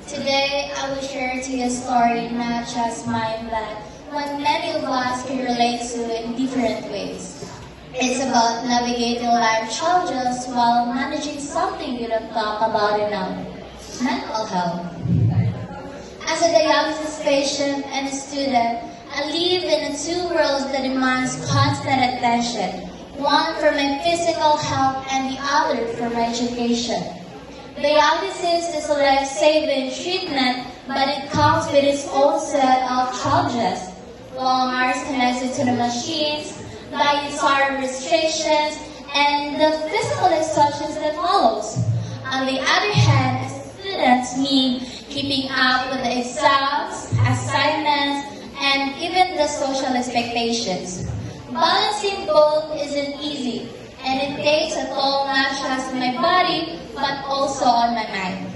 Today, I will share to you a story not just mine, but one many of us can relate to in different ways. It's about navigating life challenges while managing something you don't talk about enough: mental health. As a dialysis patient and a student, I live in two worlds that demands constant attention, one for my physical health and the other for my education. Dialysis is a life-saving treatment, but it comes with its own set of challenges. Long hours connected to the machines, dietary restrictions, and the physical exhaustion that follows. On the other hand, students need keeping up with the exams, assignments, and even the social expectations. Balancing both isn't easy, and it takes a toll not just on my body, but also on my mind.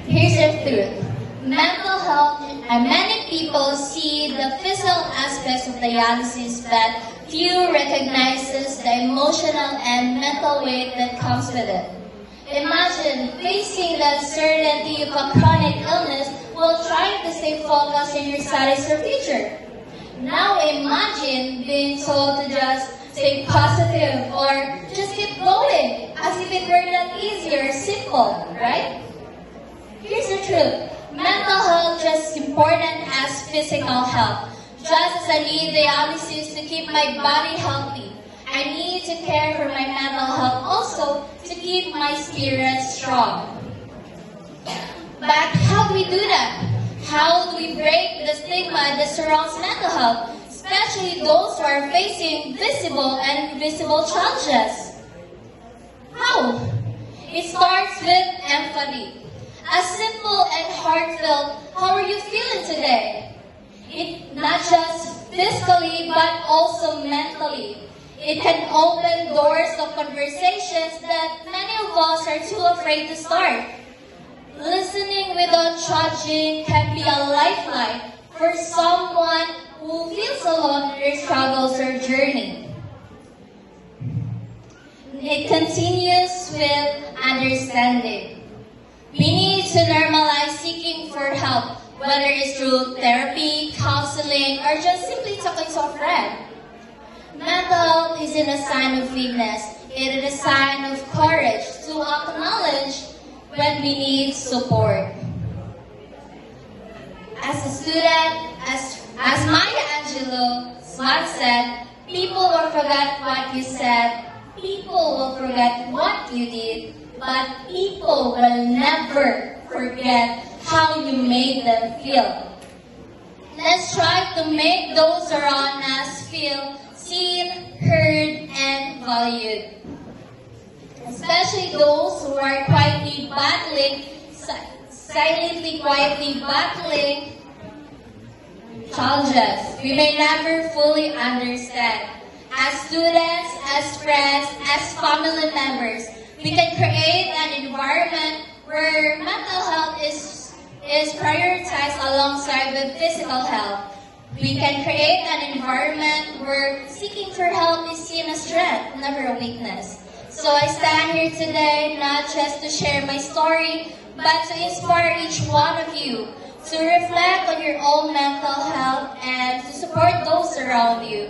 Here's the truth. Mental health, and many people see the physical aspects of dialysis, but few recognizes the emotional and mental weight that comes with it. Imagine facing the uncertainty of a chronic illness while trying to stay focused on your studies or future. Now imagine being told to just stay positive or just keep going, as if it were that easy or simple, right? Here's the truth. Mental health is just as important as physical health. Just as I need dialysis to keep my body healthy, I need to care for my mental health also to keep my spirit strong. But how do we do that? How do we break the stigma that surrounds mental health, especially those who are facing visible and invisible challenges? How? It starts with empathy. As simple and heartfelt, how are you feeling today? It not just physically, but also mentally. It can open doors of conversations that many of us are too afraid to start. Listening without judging can be a lifeline for someone who feels alone in their struggles or journey. It continues with understanding. We need to normalize seeking for help, whether it's through therapy, counseling, or just simply talking to a friend. Mental health isn't a sign of weakness. It is a sign of courage to acknowledge when we need support. As a student, as Maya Angelou once said, people will forget what you said, people will forget what you did, but people will never forget how you made them feel. Let's try to make those around us feel seen, heard, and valued. Especially those who are quietly battling challenges we may never fully understand. As students, as friends, as family members, we can create an environment where mental health is prioritized alongside with physical health. We can create an environment where seeking for help is seen as strength, never a weakness. So I stand here today not just to share my story, but to inspire each one of you to reflect on your own mental health and to support those around you.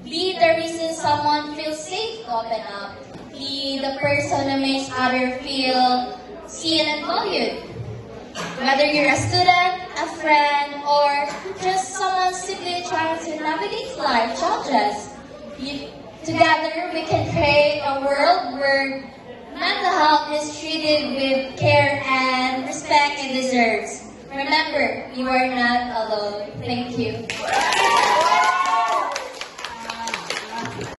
Be the reason someone feels safe to open up. Be the person who makes others feel seen and valued. Whether you're a student, a friend, or just someone simply trying to navigate life challenges, together we can create a world where mental health is treated with care and respect it deserves. Remember, you are not alone. Thank you.